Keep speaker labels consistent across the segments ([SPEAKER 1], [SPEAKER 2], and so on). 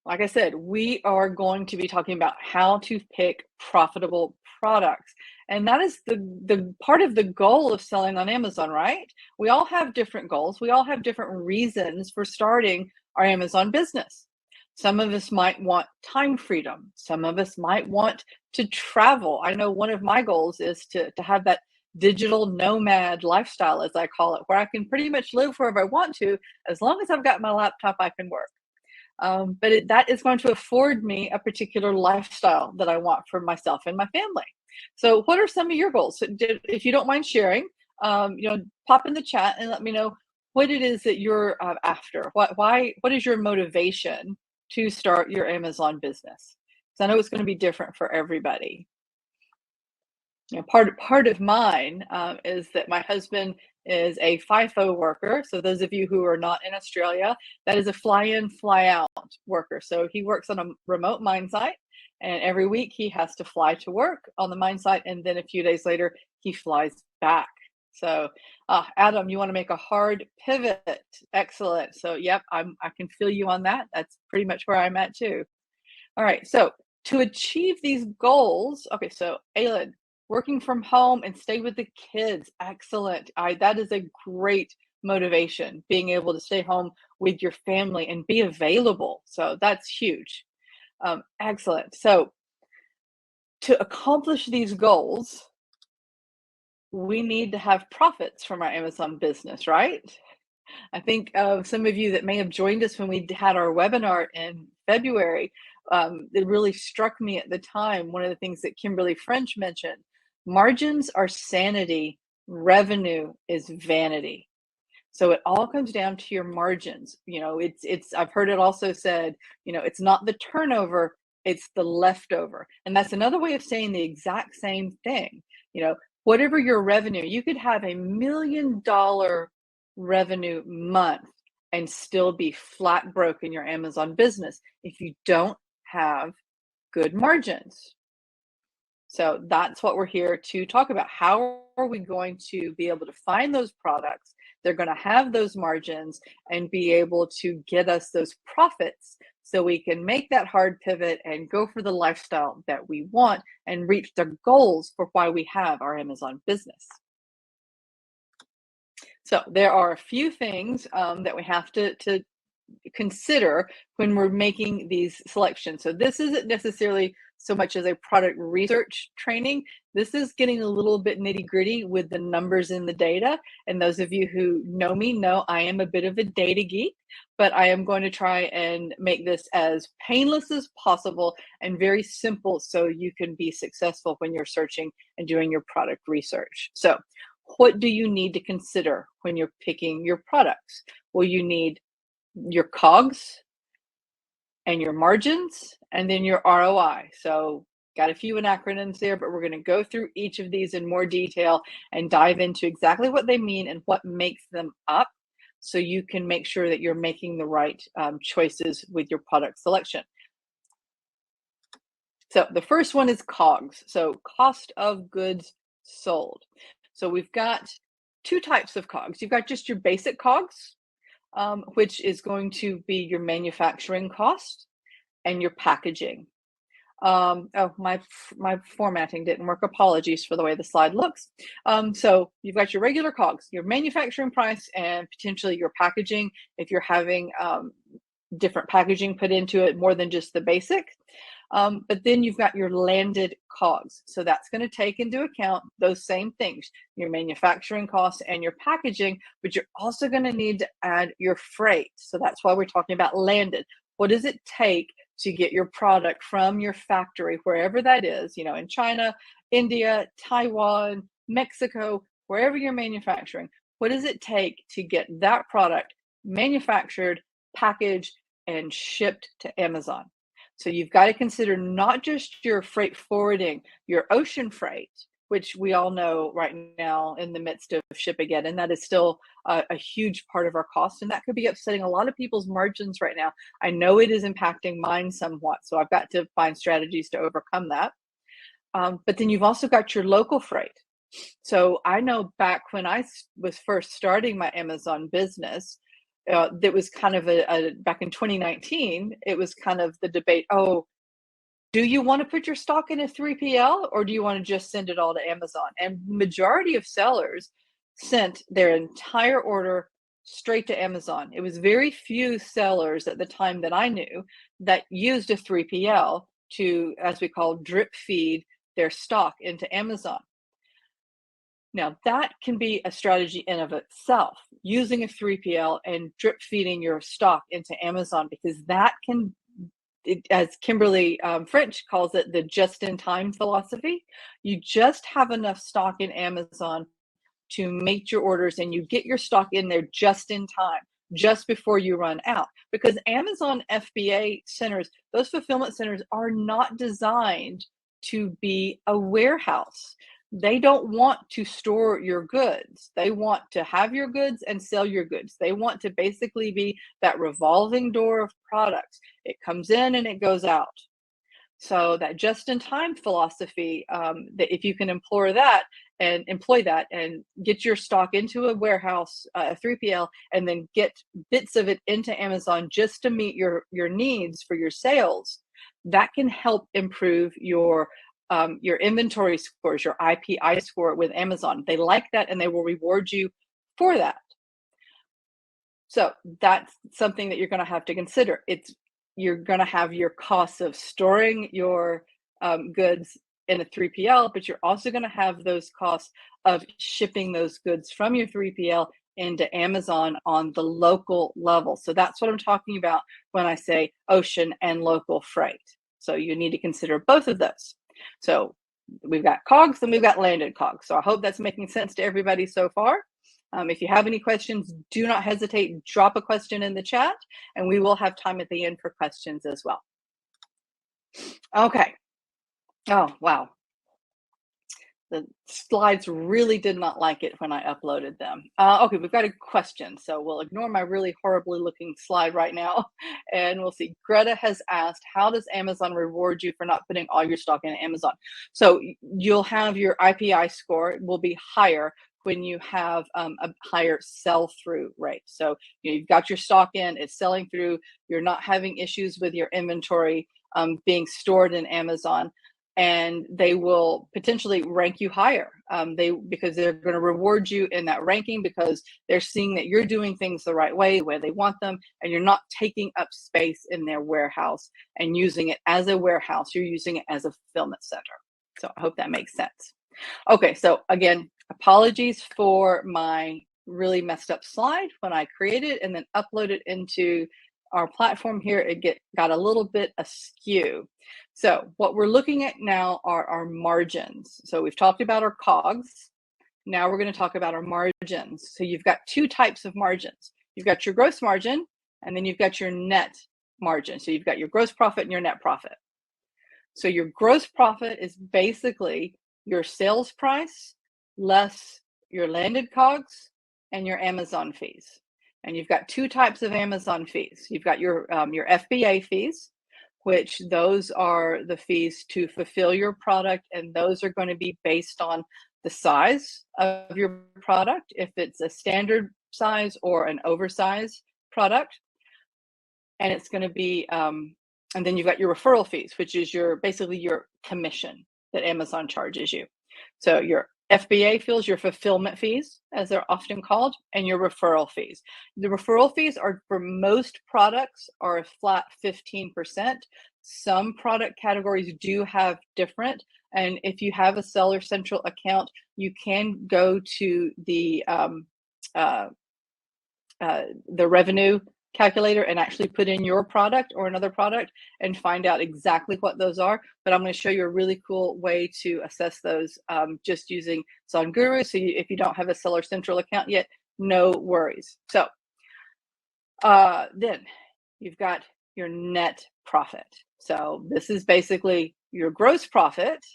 [SPEAKER 1] like I said, we are going to be talking about how to pick profitable products. And that is the part of the goal of selling on Amazon, right? We all have different goals. We all have different reasons for starting our Amazon business. Some of us might want time freedom. Some of us might want to travel. I know one of my goals is to have that digital nomad lifestyle, as I call it, where I can pretty much live wherever I want to. As long as I've got my laptop, I can work. But that is going to afford me a particular lifestyle that I want for myself and my family. So what are some of your goals? So if you don't mind sharing, pop in the chat and let me know what it is that you're after. What is your motivation to start your Amazon business? Because I know it's going to be different for everybody. Part of mine is that my husband is a FIFO worker. So those of you who are not in Australia, that is a fly-in, fly-out worker. So he works on a remote mine site, and every week he has to fly to work on the mine site, and then a few days later he flies back. So Adam, you want to make a hard pivot? Excellent. So yep, I can feel you on that. That's pretty much where I'm at too. All right, so to achieve these goals, okay, so Aylin, working from home and stay with the kids. Excellent. That is a great motivation, being able to stay home with your family and be available. So that's huge. Excellent. So to accomplish these goals, we need to have profits from our Amazon business, right? I think some of you that may have joined us when we had our webinar in February, it really struck me at the time. One of the things that Kimberly French mentioned, margins are sanity, revenue is vanity. So it all comes down to your margins. I've heard it also said, it's not the turnover, it's the leftover. And that's another way of saying the exact same thing. Whatever your revenue, you could have $1 million revenue month and still be flat broke in your Amazon business if you don't have good margins. So that's what we're here to talk about. How are we going to be able to find those products? They're going to have those margins and be able to get us those profits so we can make that hard pivot and go for the lifestyle that we want and reach the goals for why we have our Amazon business. So there are a few things that we have to consider when we're making these selections. So this isn't necessarily so much as a product research training. This is getting a little bit nitty gritty with the numbers in the data. And those of you who know me know I am a bit of a data geek, but I am going to try and make this as painless as possible and very simple so you can be successful when you're searching and doing your product research. So what do you need to consider when you're picking your products? Well, you need your COGS and your margins, and then your ROI. So got a few acronyms there, but we're going to go through each of these in more detail and dive into exactly what they mean and what makes them up so you can make sure that you're making the right choices with your product selection. So the first one is COGS, so cost of goods sold. So we've got two types of COGS. You've got just your basic COGS, which is going to be your manufacturing cost and your packaging. My formatting didn't work. Apologies for the way the slide looks. So you've got your regular COGS, your manufacturing price, and potentially your packaging if you're having different packaging put into it more than just the basic. But then you've got your landed COGS. So that's going to take into account those same things, your manufacturing costs and your packaging, but you're also going to need to add your freight. So that's why we're talking about landed. What does it take to get your product from your factory, wherever that is, in China, India, Taiwan, Mexico, wherever you're manufacturing? What does it take to get that product manufactured, packaged, and shipped to Amazon? So you've got to consider not just your freight forwarding, your ocean freight, which we all know right now in the midst of Shipageddon, and that is still a huge part of our cost, and that could be upsetting a lot of people's margins right now. I know it is impacting mine somewhat, so I've got to find strategies to overcome that. But then you've also got your local freight. So I know back when I was first starting my Amazon business, that was kind of back in 2019, it was kind of the debate, oh, do you want to put your stock in a 3PL or do you want to just send it all to Amazon? And majority of sellers sent their entire order straight to Amazon. It was very few sellers at the time that I knew that used a 3PL to, as we call, drip feed their stock into Amazon. Now, that can be a strategy in of itself, using a 3PL and drip feeding your stock into Amazon, because that can, as Kimberly French calls it, the just-in-time philosophy. You just have enough stock in Amazon to make your orders, and you get your stock in there just in time, just before you run out. Because Amazon FBA centers, those fulfillment centers, are not designed to be a warehouse. They don't want to store your goods. They want to have your goods and sell your goods. They want to basically be that revolving door of products. It comes in and it goes out. So that just-in-time philosophy, that if you can employ that and get your stock into a warehouse, a 3PL, and then get bits of it into Amazon just to meet your needs for your sales, that can help improve your inventory scores, your IPI score with Amazon. They like that, and they will reward you for that. So that's something that you're going to have to consider. You're going to have your costs of storing your goods in a 3PL, but you're also going to have those costs of shipping those goods from your 3PL into Amazon on the local level. So that's what I'm talking about when I say ocean and local freight. So you need to consider both of those. So we've got COGS and we've got landed COGS. So I hope that's making sense to everybody so far. If you have any questions, do not hesitate, drop a question in the chat, and we will have time at the end for questions as well. Okay. Oh, wow. The slides really did not like it when I uploaded them. Okay, we've got a question. So we'll ignore my really horribly looking slide right now. And we'll see. Greta has asked, how does Amazon reward you for not putting all your stock in Amazon? So you'll have your IPI score will be higher when you have a higher sell-through rate. So you've got your stock in, it's selling through, you're not having issues with your inventory being stored in Amazon, and they will potentially rank you higher because they're going to reward you in that ranking, because they're seeing that you're doing things the right way, the way they want them, and you're not taking up space in their warehouse and using it as a warehouse. You're using it as a fulfillment center. So I hope that makes sense. Okay, so again, apologies for my really messed up slide when I created and then uploaded into our platform here. It got a little bit askew. So what we're looking at now are our margins. So we've talked about our COGS. Now we're going to talk about our margins. So you've got two types of margins. You've got your gross margin, and then you've got your net margin. So you've got your gross profit and your net profit. So your gross profit is basically your sales price less your landed COGS and your Amazon fees. And you've got two types of Amazon fees. You've got your FBA fees, which those are the fees to fulfill your product, and those are going to be based on the size of your product, if it's a standard size or an oversized product. And it's going to be, and then you've got your referral fees, which is basically your commission that Amazon charges you. So your FBA fees, your fulfillment fees, as they're often called, and your referral fees. The referral fees are, for most products, are a flat 15%. Some product categories do have different. And if you have a Seller Central account, you can go to the revenue calculator and actually put in your product or another product and find out exactly what those are. But I'm going to show you a really cool way to assess those just using ZonGuru. So if you don't have a Seller Central account yet, no worries. So then you've got your net profit. So this is basically your gross profit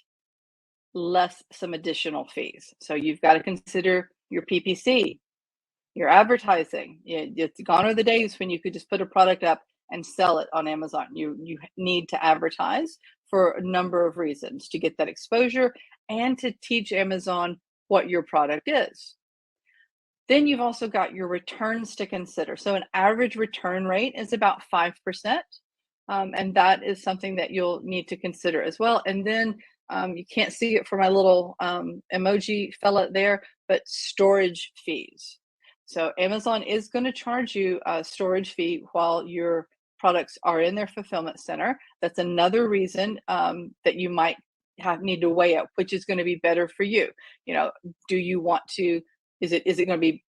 [SPEAKER 1] less some additional fees. So you've got to consider your PPC, your advertising. It's gone are the days when you could just put a product up and sell it on Amazon. You need to advertise for a number of reasons, to get that exposure and to teach Amazon what your product is. Then you've also got your returns to consider. So an average return rate is about 5%. And that is something that you'll need to consider as well. And then you can't see it for my little emoji fella there, but storage fees. So Amazon is going to charge you a storage fee while your products are in their fulfillment center. That's another reason that you might need to weigh up which is going to be better for you. You know, do you want to? Is it going to be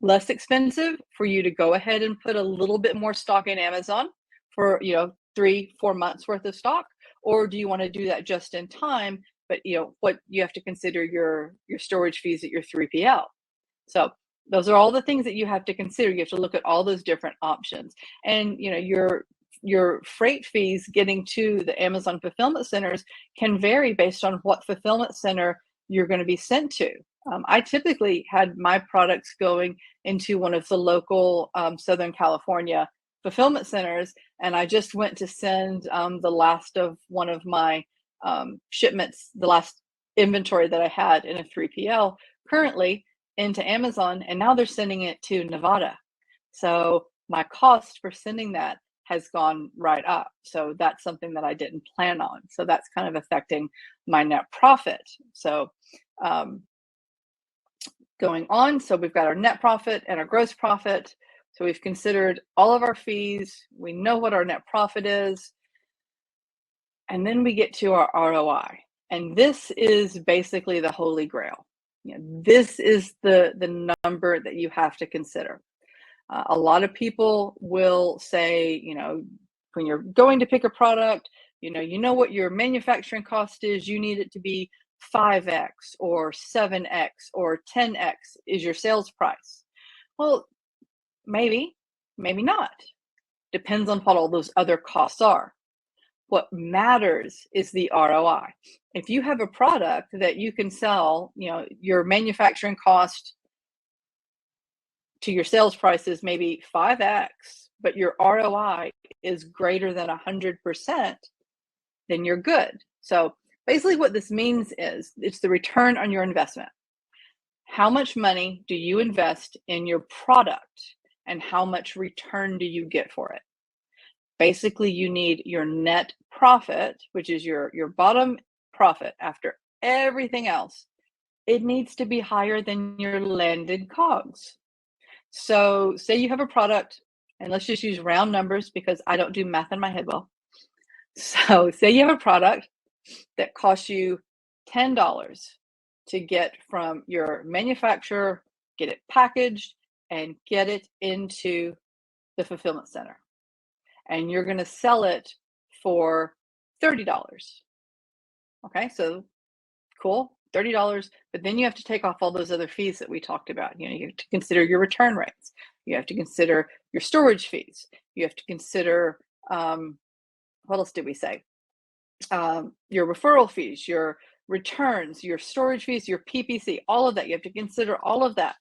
[SPEAKER 1] less expensive for you to go ahead and put a little bit more stock in Amazon for 3-4 months worth of stock, or do you want to do that just in time? But what you have to consider your storage fees at your 3PL. So those are all the things that you have to consider. You have to look at all those different options, and your freight fees getting to the Amazon fulfillment centers can vary based on what fulfillment center you're going to be sent to. I typically had my products going into one of the local Southern California fulfillment centers, and I just went to send the last of one of my shipments, the last inventory that I had in a 3PL currently, into Amazon, and now they're sending it to Nevada. So my cost for sending that has gone right up. So that's something that I didn't plan on. So that's kind of affecting my net profit. So going on, so we've got our net profit and our gross profit. So we've considered all of our fees. We know what our net profit is. And then we get to our ROI. And this is basically the holy grail. This is the number that you have to consider. A lot of people will say, when you're going to pick a product, you know what your manufacturing cost is. You need it to be 5x or 7x or 10x is your sales price. Well, maybe not. Depends on what all those other costs are. What matters is the ROI. If you have a product that you can sell, your manufacturing cost to your sales price is maybe 5x, but your ROI is greater than 100%, then you're good. So basically what this means is it's the return on your investment. How much money do you invest in your product and how much return do you get for it? Basically, you need your net profit, which is your bottom profit after everything else. It needs to be higher than your landed COGS. So say you have a product, and let's just use round numbers because I don't do math in my head well. So say you have a product that costs you $10 to get from your manufacturer, get it packaged, and get it into the fulfillment center. And you're going to sell it for $30. Okay, so cool, $30, but then you have to take off all those other fees that we talked about. You have to consider your return rates. You have to consider your storage fees. You have to consider, what else did we say? Your referral fees, your returns, your storage fees, your PPC, all of that. You have to consider all of that.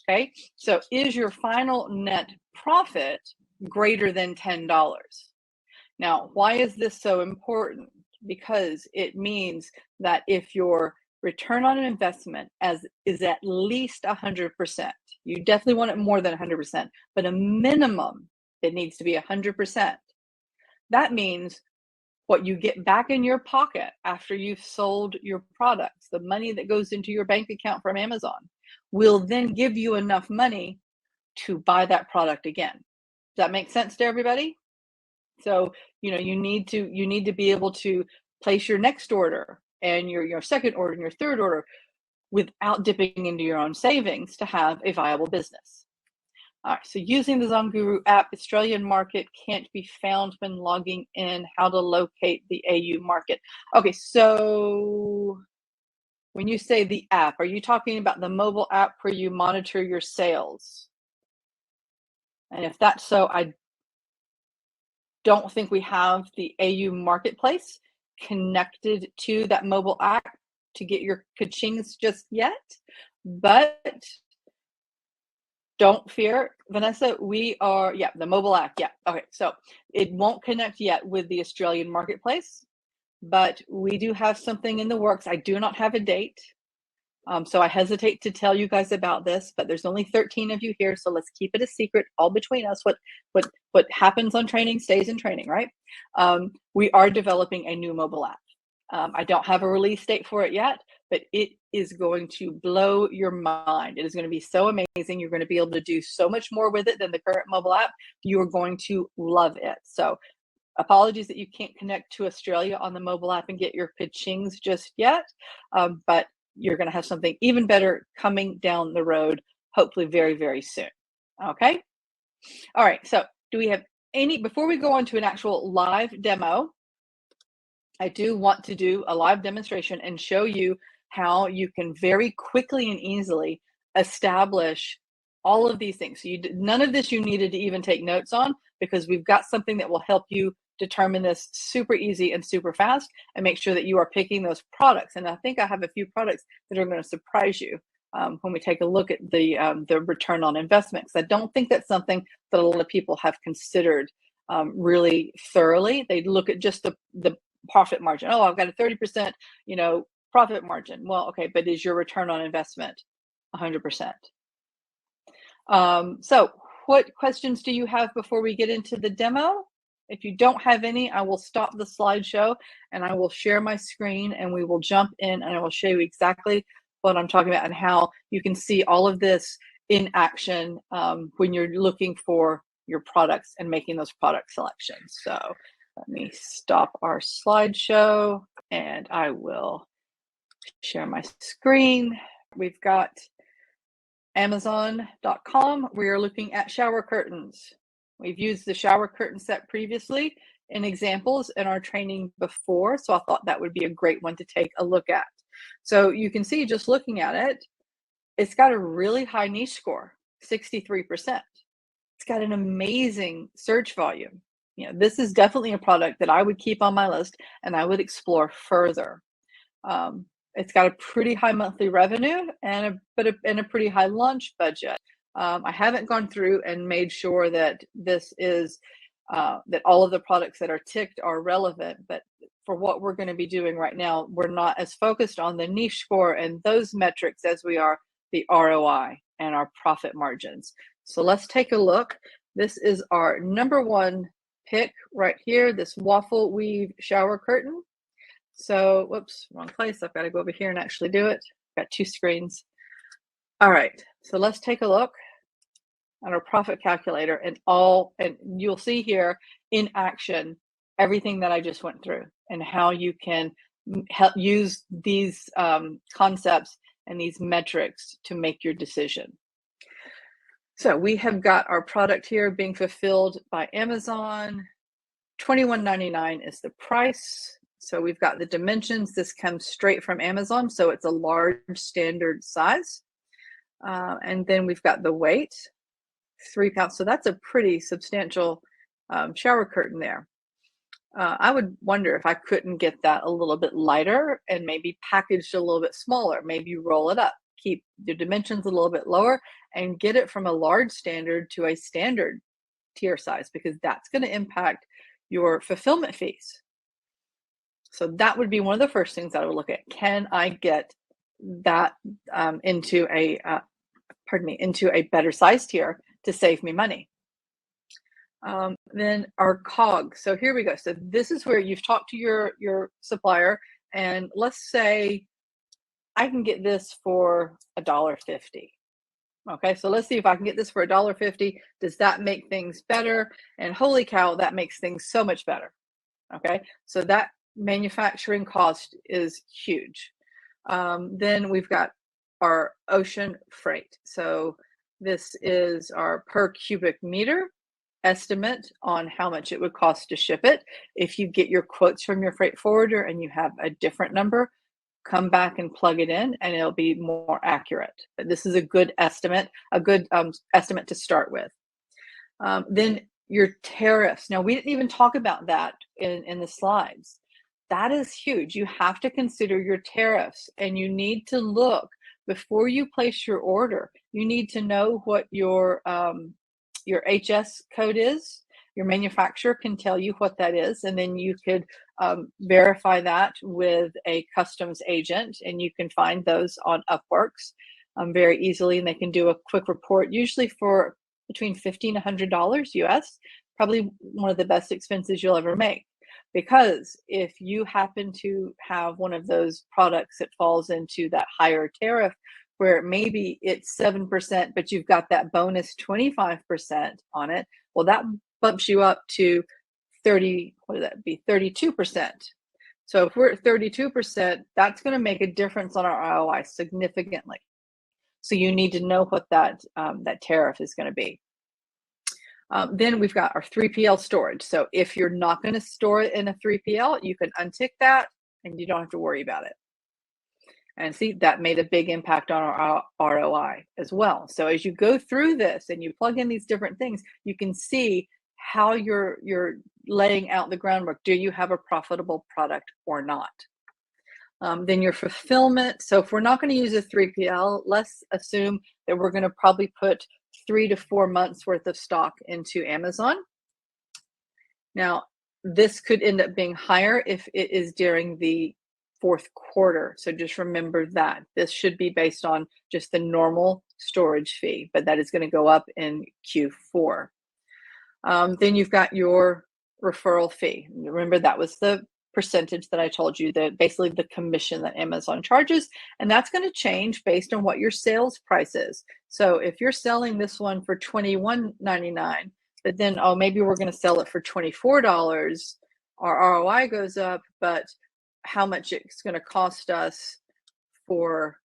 [SPEAKER 1] Okay, so is your final net profit greater than $10? Now, why is this so important? Because it means that if your return on an investment is at least 100%, you definitely want it more than 100%, but a minimum, it needs to be 100%. That means what you get back in your pocket after you've sold your products, the money that goes into your bank account from Amazon, will then give you enough money to buy that product again. Does that make sense to everybody? So, you need to be able to place your next order and your second order and your third order without dipping into your own savings to have a viable business. All right, so using the ZonGuru app, Australian market can't be found when logging in. How to locate the AU market. Okay, so when you say the app, are you talking about the mobile app where you monitor your sales? And if that's so, I don't think we have the AU marketplace connected to that mobile app to get your ka-chings just yet, but don't fear, Vanessa, we are, the mobile app, okay, so it won't connect yet with the Australian marketplace, but we do have something in the works. I do not have a date, So I hesitate to tell you guys about this, but there's only 13 of you here, so let's keep it a secret, all between us. What happens on training stays in training, right? We are developing a new mobile app. I don't have a release date for it yet, but it is going to blow your mind. It is going to be so amazing. You're going to be able to do so much more with it than the current mobile app. You are going to love it. So apologies that you can't connect to Australia on the mobile app and get your pitchings just yet, but you're going to have something even better coming down the road, hopefully very, very soon. Okay. All right. So do we have before we go on to an actual live demo, I do want to do a live demonstration and show you how you can very quickly and easily establish all of these things. So none of this you needed to even take notes on, because we've got something that will help you determine this super easy and super fast and make sure that you are picking those products. And I think I have a few products that are going to surprise you when we take a look at the return on investment, because I don't think that's something that a lot of people have considered really thoroughly. They look at just the profit margin. Oh, I've got a 30%, profit margin. Well, okay, but is your return on investment 100%? So what questions do you have before we get into the demo? If you don't have any, I will stop the slideshow and I will share my screen and we will jump in and I will show you exactly what I'm talking about and how you can see all of this in action when you're looking for your products and making those product selections. So let me stop our slideshow and I will share my screen. We've got Amazon.com. We are looking at shower curtains. We've used the shower curtain set previously in examples in our training before, so I thought that would be a great one to take a look at. So you can see, just looking at it, it's got a really high niche score, 63%. It's got an amazing search volume. This is definitely a product that I would keep on my list and I would explore further. It's got a pretty high monthly revenue and a pretty high launch budget. I haven't gone through and made sure that this is that all of the products that are ticked are relevant, but for what we're going to be doing right now, we're not as focused on the niche score and those metrics as we are the ROI and our profit margins. So let's take a look. This is our number one pick right here, this waffle weave shower curtain. So, whoops, wrong place. I've got to go over here and actually do it. I've got two screens. All right, so let's take a look at our profit calculator and you'll see here in action everything that I just went through and how you can help use these concepts and these metrics to make your decision. So we have got our product here being fulfilled by Amazon. $21.99 is the price. So we've got the dimensions. This comes straight from Amazon, so it's a large standard size. And then we've got the weight, 3 pounds. So that's a pretty substantial shower curtain there. I would wonder if I couldn't get that a little bit lighter and maybe packaged a little bit smaller. Maybe roll it up, keep the dimensions a little bit lower and get it from a large standard to a standard tier size, because that's going to impact your fulfillment fees. So that would be one of the first things I would look at. Can I get that into a better size tier to save me money? Then our COG. So here we go. So this is where you've talked to your supplier, and let's say I can get this for $1.50. Okay, so let's see if I can get this for $1.50. Does that make things better? And holy cow, that makes things so much better. Okay, so that manufacturing cost is huge. Then we've got our ocean freight. So this is our per cubic meter estimate on how much it would cost to ship it. If you get your quotes from your freight forwarder and you have a different number, come back and plug it in and it'll be more accurate. But this is a good estimate, estimate to start with. Then your tariffs. Now, we didn't even talk about that in the slides. That is huge. You have to consider your tariffs, and you need to look before you place your order. You need to know what your HS code is, Your manufacturer can tell you what that is, and then you could verify that with a customs agent, and you can find those on Upworks very easily, and they can do a quick report, usually for between $50 and $100 US, probably one of the best expenses you'll ever make. Because if you happen to have one of those products that falls into that higher tariff, where maybe it's 7%, but you've got that bonus 25% on it, well, that bumps you up to 30, what would that be, 32%. So if we're at 32%, that's going to make a difference on our ROI significantly. So you need to know what that tariff is going to be. Then we've got our 3PL storage. So if you're not going to store it in a 3PL, you can untick that and you don't have to worry about it. And see, that made a big impact on our ROI as well. So as you go through this and you plug in these different things, you can see how you're laying out the groundwork. Do you have a profitable product or not? Then your fulfillment. So if we're not going to use a 3PL, let's assume that we're going to probably put 3 to 4 months worth of stock into Amazon. Now, this could end up being higher if it is during the fourth quarter. So just remember that this should be based on just the normal storage fee, but that is going to go up in Q4. Then you've got your referral fee. Remember, that was the percentage that I told you, that basically the commission that Amazon charges, and that's going to change based on what your sales price is. So if you're selling this one for $21.99, but then, oh, maybe we're going to sell it for $24, our ROI goes up, but how much it's going to cost us for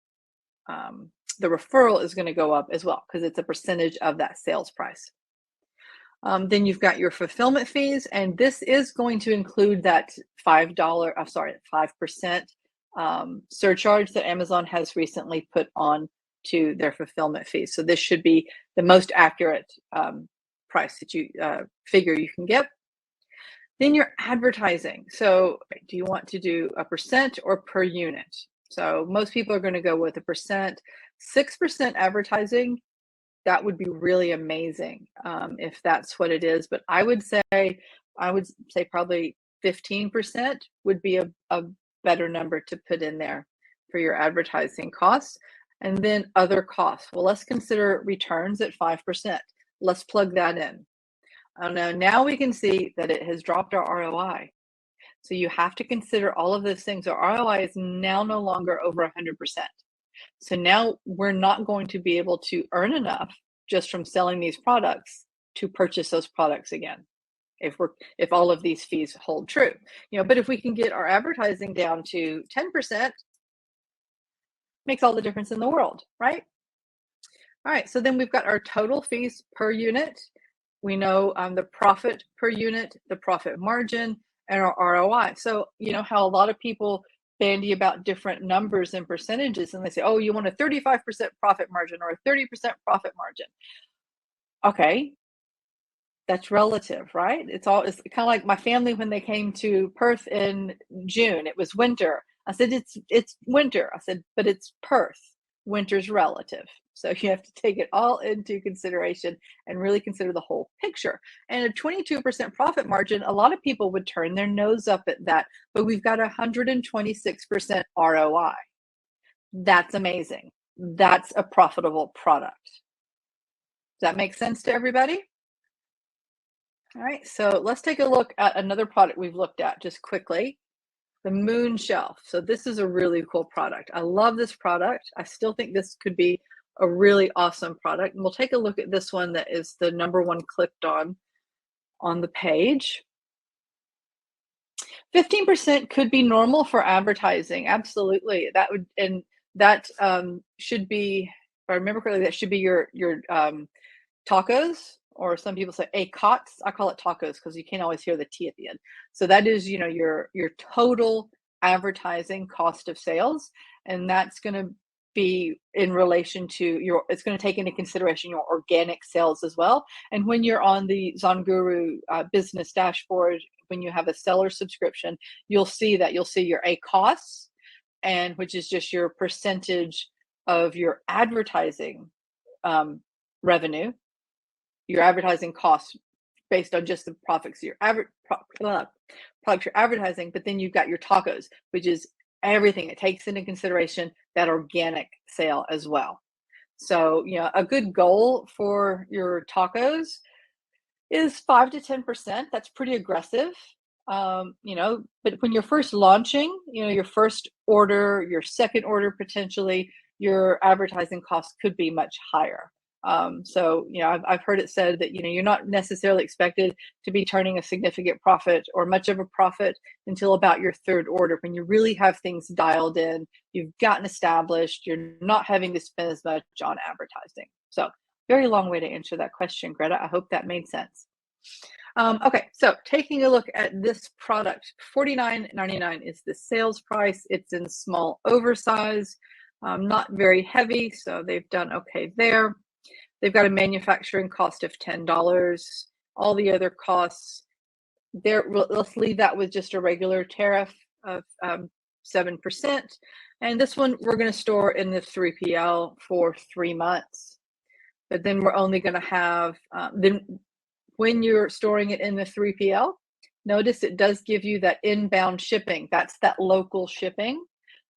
[SPEAKER 1] the referral is going to go up as well, because it's a percentage of that sales price. Then you've got your fulfillment fees, and this is going to include that 5% surcharge that Amazon has recently put on to their fulfillment fees. So this should be the most accurate price that you figure you can get. Then your advertising. So do you want to do a percent or per unit? So most people are going to go with a percent. 6% advertising, that would be really amazing if that's what it is. But I would say probably 15% would be a better number to put in there for your advertising costs. And then other costs. Well, let's consider returns at 5%. Let's plug that in. Now we can see that it has dropped our ROI. So you have to consider all of those things. Our ROI is now no longer over 100%. So now we're not going to be able to earn enough just from selling these products to purchase those products again, if all of these fees hold true. But if we can get our advertising down to 10%, makes all the difference in the world, right? All right, so then we've got our total fees per unit. We know the profit per unit, the profit margin, and our ROI. So you know how a lot of people bandy about different numbers and percentages, and they say, oh, you want a 35% profit margin or a 30% profit margin. Okay, that's relative, right? It's kind of like my family when they came to Perth in June. It was winter. I said, it's winter. I said, but it's Perth. Winter's relative. So you have to take it all into consideration and really consider the whole picture. And a 22% profit margin, a lot of people would turn their nose up at that, but we've got 126% ROI. That's amazing. That's a profitable product. Does that make sense to everybody? All right, so let's take a look at another product we've looked at just quickly. The Moon Shelf. So this is a really cool product. I love this product. I still think this could be a really awesome product. And we'll take a look at this one that is the number one clicked on the page. 15% could be normal for advertising. Absolutely. That should be, if I remember correctly, that should be your tacos, or some people say ACOTs. I call it tacos because you can't always hear the T at the end. So that is, your total advertising cost of sales, and that's going to be in relation to it's going to take into consideration your organic sales as well. And when you're on the ZonGuru business dashboard, when you have a seller subscription, you'll see your ACOS, and which is just your percentage of your advertising revenue, your advertising costs based on just the products you're advertising, but then you've got your tacos, which is everything. It takes into consideration that organic sale as well. So, a good goal for your tacos is 5 to 10%. That's pretty aggressive. But when you're first launching, your first order, your second order, potentially your advertising costs could be much higher. I've heard it said that, you're not necessarily expected to be turning a significant profit or much of a profit until about your third order, when you really have things dialed in, you've gotten established, you're not having to spend as much on advertising. So very long way to answer that question, Greta. I hope that made sense. Okay, so taking a look at this product, $49.99 is the sales price. It's in small oversize, not very heavy, so they've done okay there. They've got a manufacturing cost of $10. All the other costs, let's leave that with just a regular tariff of 7%. And this one we're going to store in the 3PL for 3 months. But then we're only going to have, when you're storing it in the 3PL, notice it does give you that inbound shipping. That's that local shipping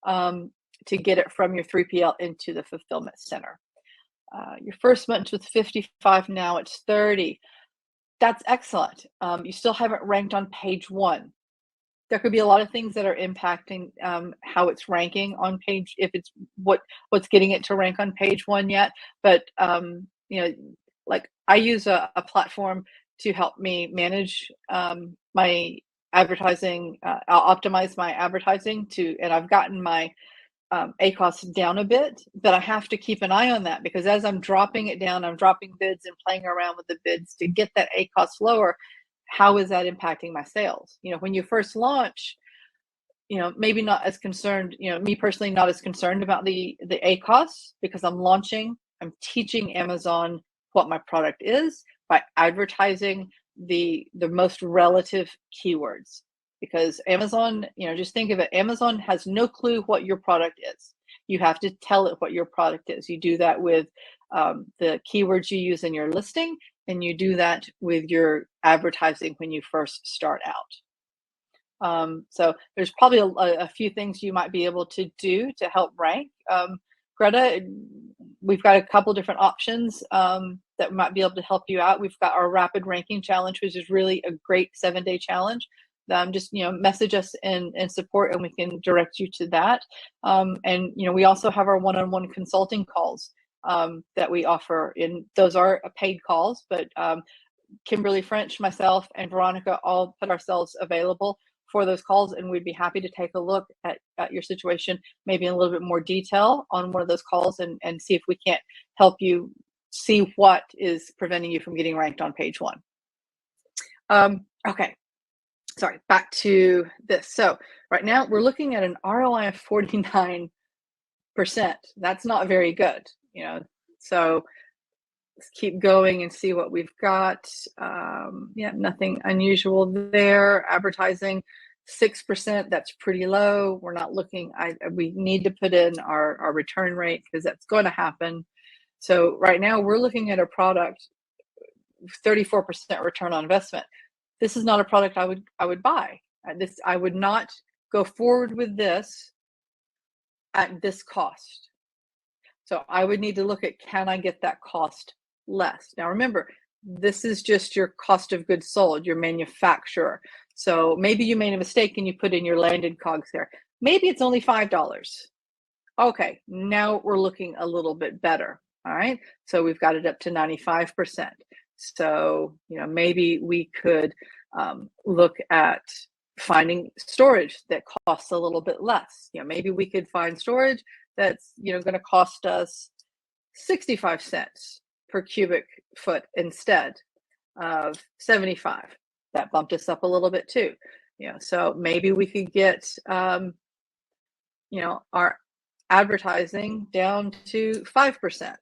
[SPEAKER 1] to get it from your 3PL into the fulfillment center. Your first month was 55, now it's 30. That's excellent. You still haven't ranked on page 1. There could be a lot of things that are impacting how it's ranking on page, if it's what's getting it to rank on page 1 yet. But like I use a platform to help me manage my advertising. I'll optimize my advertising and I've gotten my ACOS down a bit, but I have to keep an eye on that, because as I'm dropping it down, I'm dropping bids and playing around with the bids to get that ACOS lower. How is that impacting my sales? When you first launch, maybe not as concerned, me personally, not as concerned about the ACOS, because I'm launching, I'm teaching Amazon what my product is by advertising the most relative keywords. Because Amazon, just think of it, Amazon has no clue what your product is. You have to tell it what your product is. You do that with the keywords you use in your listing, and you do that with your advertising when you first start out. So there's probably a few things you might be able to do to help rank. Greta, we've got a couple different options that might be able to help you out. We've got our rapid ranking challenge, which is really a great 7-day challenge. Just message us in support and we can direct you to that. And we also have our one-on-one consulting calls that we offer. And those are paid calls, but Kimberly French, myself, and Veronica all put ourselves available for those calls, and we'd be happy to take a look at your situation, maybe in a little bit more detail on one of those calls, and see if we can't help you see what is preventing you from getting ranked on page 1. Okay. Sorry, back to this. So right now we're looking at an ROI of 49%. That's not very good, so let's keep going and see what we've got. Nothing unusual there. Advertising, 6%, that's pretty low. We're not looking, we need to put in our return rate, because that's going to happen. So right now we're looking at a product, 34% return on investment. This is not a product I would buy. I would not go forward with this at this cost. So I would need to look at, can I get that cost less? Now remember, this is just your cost of goods sold, your manufacturer. So maybe you made a mistake and you put in your landed COGS there. Maybe it's only $5. Okay, now we're looking a little bit better. All right, so we've got it up to 95%. So, maybe we could look at finding storage that costs a little bit less. Maybe we could find storage that's, going to cost us 65 cents per cubic foot instead of 75. That bumped us up a little bit too. So maybe we could get, our advertising down to 5%.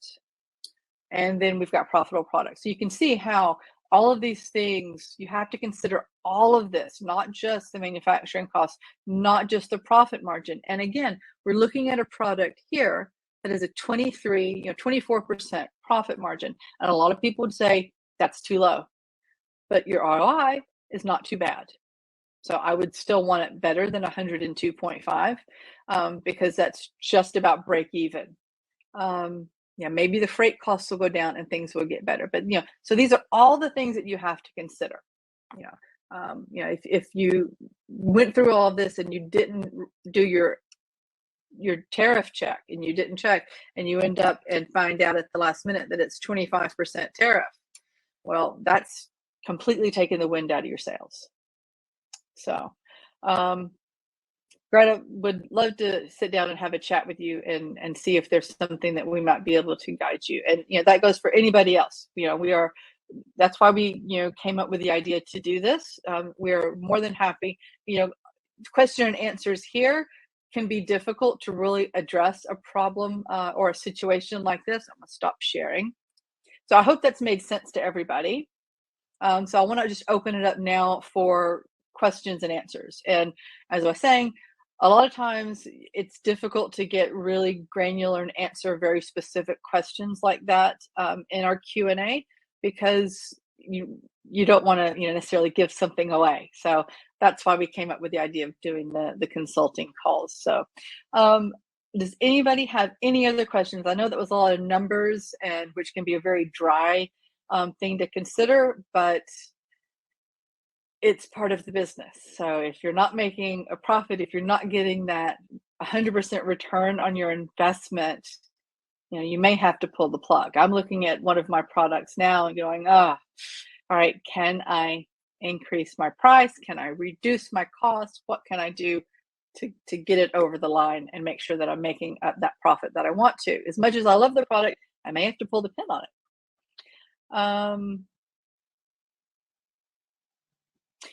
[SPEAKER 1] And then we've got profitable products. So you can see how all of these things, you have to consider all of this, not just the manufacturing costs, not just the profit margin. And again, we're looking at a product here that is a 24% profit margin. And a lot of people would say that's too low. but your ROI is not too bad. So I would still want it better than 102.5 because that's just about break even. Yeah, maybe the freight costs will go down and things will get better. But so these are all the things that you have to consider. If you went through all of this and you didn't do your tariff check and you didn't check and you end up and find out at the last minute that it's 25% tariff, well, that's completely taking the wind out of your sails. So, Greta, would love to sit down and have a chat with you and see if there's something that we might be able to guide you. And that goes for anybody else. That's why we came up with the idea to do this. We're more than happy. Question and answers here can be difficult to really address a problem or a situation like this. I'm gonna stop sharing. So I hope that's made sense to everybody. So I want to just open it up now for questions and answers. And as I was saying, a lot of times it's difficult to get really granular and answer very specific questions like that in our Q&A because you don't want to necessarily give something away. So that's why we came up with the idea of doing the consulting calls. So does anybody have any other questions? I know that was a lot of numbers, and which can be a very dry thing to consider, but it's part of the business. So if you're not making a profit, if you're not getting that 100% return on your investment, you may have to pull the plug. I'm looking at one of my products now and going, all right, can I increase my price? Can I reduce my cost? What can I do to get it over the line and make sure that I'm making up that profit that I want to? As much as I love the product, I may have to pull the pin on it.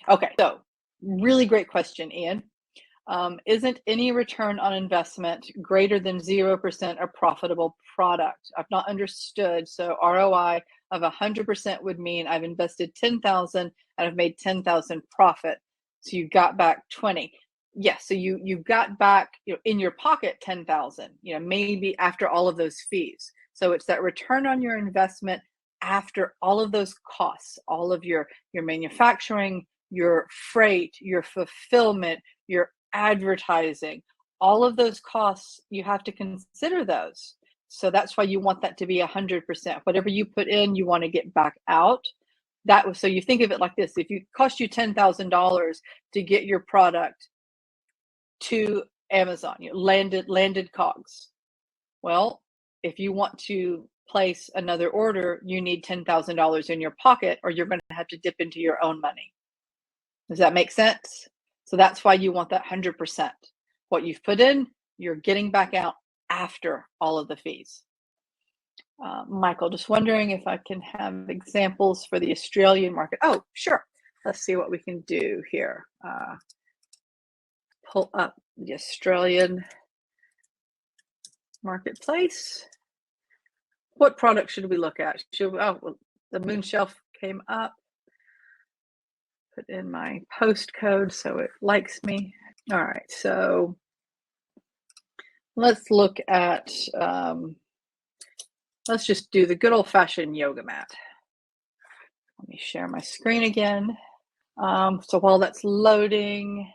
[SPEAKER 1] Okay, so really great question, Ian. Isn't any return on investment greater than 0% a profitable product? I've not understood. So ROI of 100% would mean I've invested 10,000 and I've made 10,000 profit. So you got back 20. Yes, so you got back in your pocket 10,000, maybe after all of those fees. So it's that return on your investment after all of those costs, all of your manufacturing, your freight, your fulfillment, your advertising, all of those costs, you have to consider those. So that's why you want that to be 100%. Whatever you put in, you want to get back out. So you think of it like this: if it cost you $10,000 to get your product to Amazon, landed cogs. Well, if you want to place another order, you need $10,000 in your pocket, or you're going to have to dip into your own money. Does that make sense? So that's why you want that 100%. What you've put in, you're getting back out after all of the fees. Michael, just wondering if I can have examples for the Australian market. Oh, sure. Let's see what we can do here. Pull up the Australian marketplace. What product should we look at? The moon shelf came up. Put in my postcode so it likes me. All right, so let's look at, let's just do the good old-fashioned yoga mat. Let me share my screen again. So while that's loading,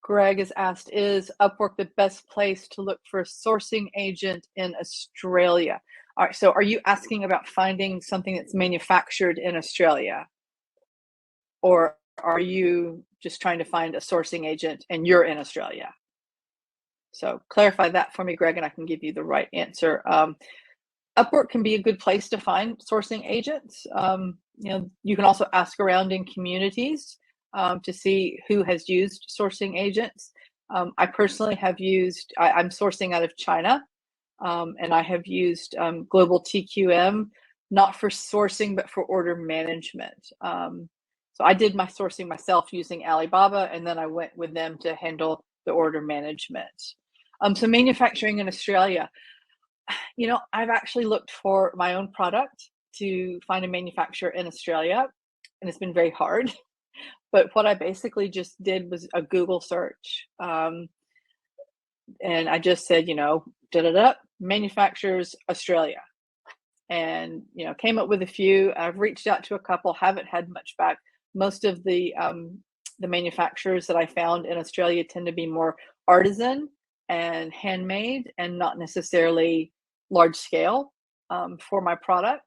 [SPEAKER 1] Greg has asked, is Upwork the best place to look for a sourcing agent in Australia? All right, so are you asking about finding something that's manufactured in Australia? Or are you just trying to find a sourcing agent and you're in Australia? So clarify that for me, Greg, and I can give you the right answer. Upwork can be a good place to find sourcing agents. You can also ask around in communities to see who has used sourcing agents. I personally have used, I'm sourcing out of China, and I have used Global TQM, not for sourcing, but for order management. So I did my sourcing myself using Alibaba, and then I went with them to handle the order management. So manufacturing in Australia, I've actually looked for my own product to find a manufacturer in Australia, and it's been very hard. But what I basically just did was a Google search. And I just said, manufacturers Australia. and came up with a few. I've reached out to a couple, haven't had much back. Most of the manufacturers that I found in Australia tend to be more artisan and handmade, and not necessarily large scale for my product.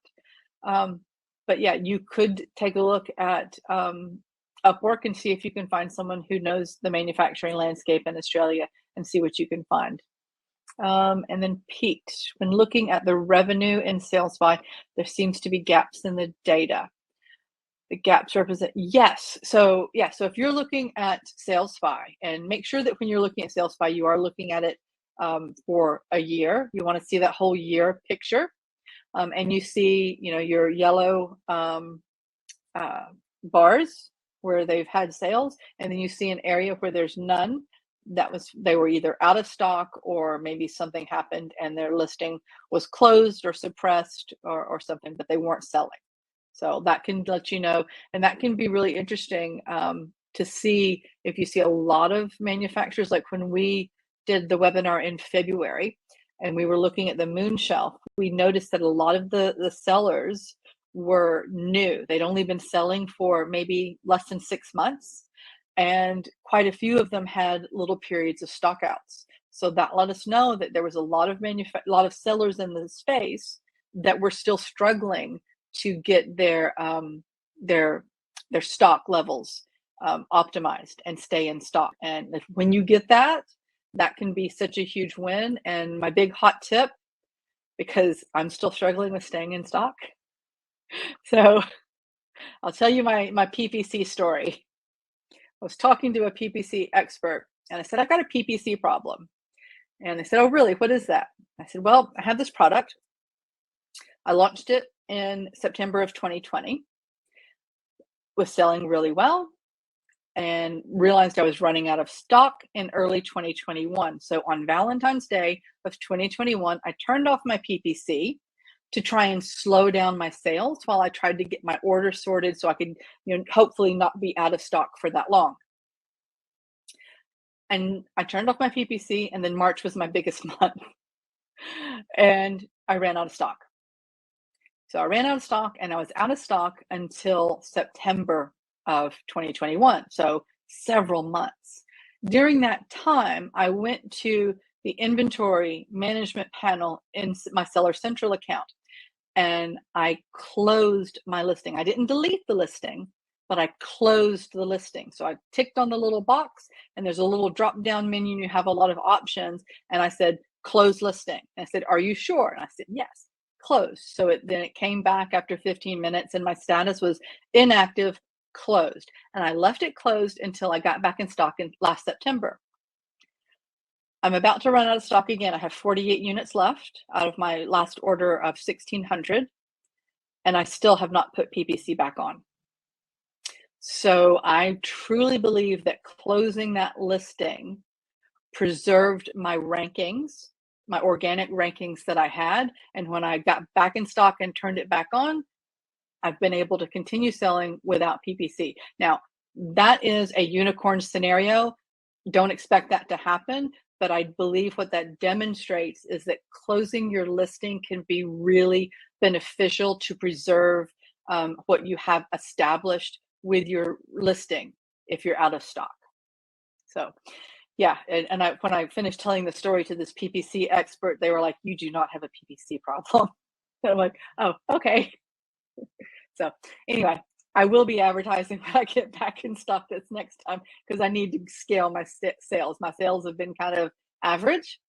[SPEAKER 1] But yeah, you could take a look at Upwork and see if you can find someone who knows the manufacturing landscape in Australia, and see what you can find. And then peaked. When looking at the revenue and sales by, there seems to be gaps in the data. The gaps represent, yes. So yeah, so if you're looking at sales by, and make sure that when you're looking at sales by, you are looking at it for a year. You want to see that whole year picture. And you see, your yellow bars where they've had sales, and then you see an area where there's none. They were either out of stock, or maybe something happened and their listing was closed or suppressed or something, but they weren't selling. So that can let you know, and that can be really interesting to see if you see a lot of manufacturers. Like when we did the webinar in February and we were looking at the moon shelf, we noticed that a lot of the sellers were new. They'd only been selling for maybe less than 6 months, and quite a few of them had little periods of stockouts. So that let us know that there was a lot of sellers in the space that were still struggling to get their stock levels optimized and stay in stock. And when you get that can be such a huge win. And my big hot tip, because I'm still struggling with staying in stock, so I'll tell you my PPC story. I was talking to a PPC expert, and I said, I've got a PPC problem. And they said, oh, really? What is that? I said, well, I have this product. I launched it in September of 2020, was selling really well, and realized I was running out of stock in early 2021. So on Valentine's Day of 2021, I turned off my PPC to try and slow down my sales while I tried to get my order sorted so I could, hopefully not be out of stock for that long. And I turned off my PPC, and then March was my biggest month. And I ran out of stock. So I ran out of stock, and I was out of stock until September of 2021. So several months. During that time, I went to the inventory management panel in my Seller Central account, and I closed my listing. I didn't delete the listing, but I closed the listing. So I ticked on the little box, and there's a little drop down menu, and you have a lot of options. And I said, close listing. And I said, are you sure? And I said, yes, closed. So then it came back after 15 minutes, and my status was inactive, closed. And I left it closed until I got back in stock in last September. I'm about to run out of stock again. I have 48 units left out of my last order of 1,600, and I still have not put PPC back on. So I truly believe that closing that listing preserved my rankings, my organic rankings that I had. And when I got back in stock and turned it back on, I've been able to continue selling without PPC. Now, that is a unicorn scenario. Don't expect that to happen. But I believe what that demonstrates is that closing your listing can be really beneficial to preserve what you have established with your listing if you're out of stock. So yeah, and when I finished telling the story to this PPC expert, they were like, you do not have a PPC problem. And I'm like, oh, okay. So anyway, I will be advertising when I get back in stock this next time, because I need to scale my sales. My sales have been kind of average,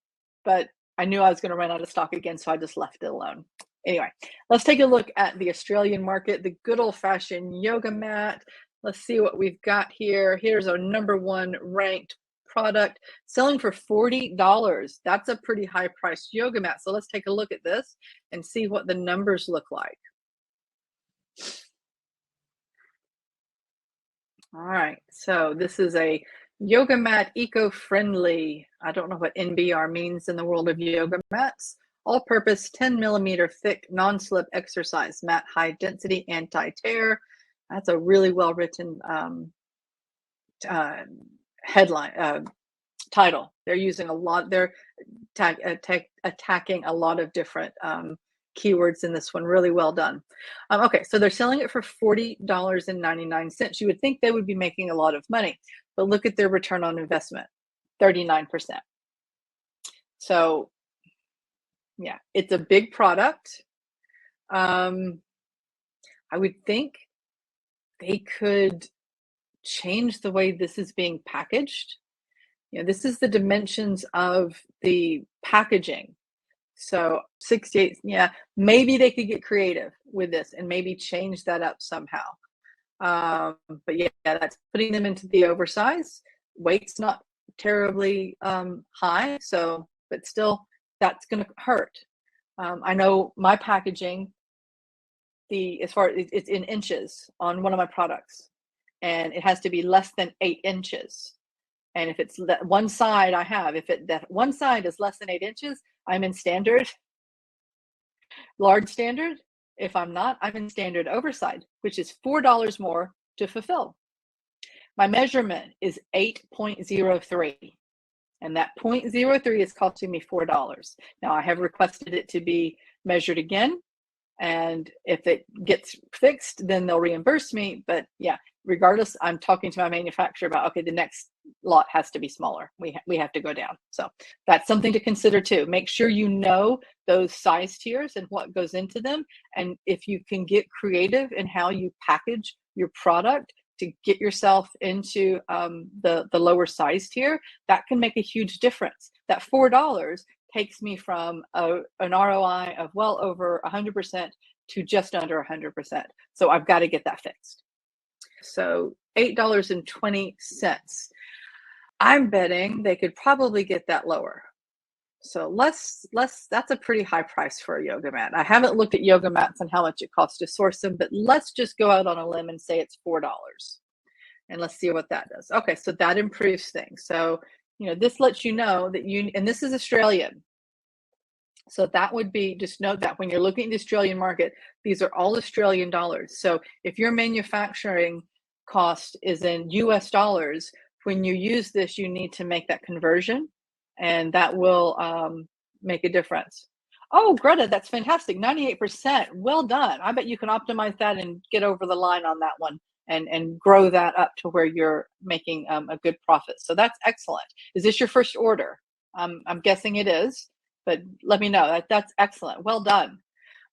[SPEAKER 1] but I knew I was going to run out of stock again, so I just left it alone. Anyway, let's take a look at the Australian market, the good old-fashioned yoga mat. Let's see what we've got here. Here's our #1 ranked product, selling for $40. That's a pretty high-priced yoga mat. So let's take a look at this and see what the numbers look like. All right, so this is a yoga mat, eco-friendly. I don't know what NBR means in the world of yoga mats. All-purpose 10mm thick non-slip exercise mat, high density, anti-tear. That's a really well-written headline, title. They're using a lot, they're attacking a lot of different keywords in this one. Really well done. Okay, so they're selling it for $40.99. You would think they would be making a lot of money, but look at their return on investment, 39%. So yeah, it's a big product. I would think they could change the way this is being packaged. This is the dimensions of the packaging. So 68, yeah, maybe they could get creative with this and maybe change that up somehow. But yeah, that's putting them into the oversize. Weight's not terribly high, so but still that's going to hurt. I know my packaging, as far as it's in inches on one of my products, and it has to be less than 8 inches. And if it's that one side I have, that one side is less than 8 inches, I'm in standard, large standard. If I'm not, I'm in standard oversized, which is $4 more to fulfill. My measurement is 8.03, and that 0.03 is costing me $4. Now I have requested it to be measured again, and if it gets fixed, then they'll reimburse me. But yeah, regardless, I'm talking to my manufacturer about, okay, the next lot has to be smaller. We have to go down. So that's something to consider too. Make sure you know those size tiers and what goes into them. And if you can get creative in how you package your product to get yourself into the lower size tier, that can make a huge difference. That $4 takes me from an ROI of well over 100% to just under 100%. So I've got to get that fixed. So $8.20. I'm betting they could probably get that lower. So let's that's a pretty high price for a yoga mat. I haven't looked at yoga mats and how much it costs to source them, but let's just go out on a limb and say it's $4. And let's see what that does. Okay, so that improves things. So, this lets you know that and this is Australian. So that would be, just note that when you're looking at the Australian market, these are all Australian dollars. So if your manufacturing cost is in US dollars, when you use this, you need to make that conversion, and that will make a difference. Oh, Greta, that's fantastic. 98%. Well done. I bet you can optimize that and get over the line on that one and grow that up to where you're making a good profit. So that's excellent. Is this your first order? I'm guessing it is, but let me know. That's excellent. Well done.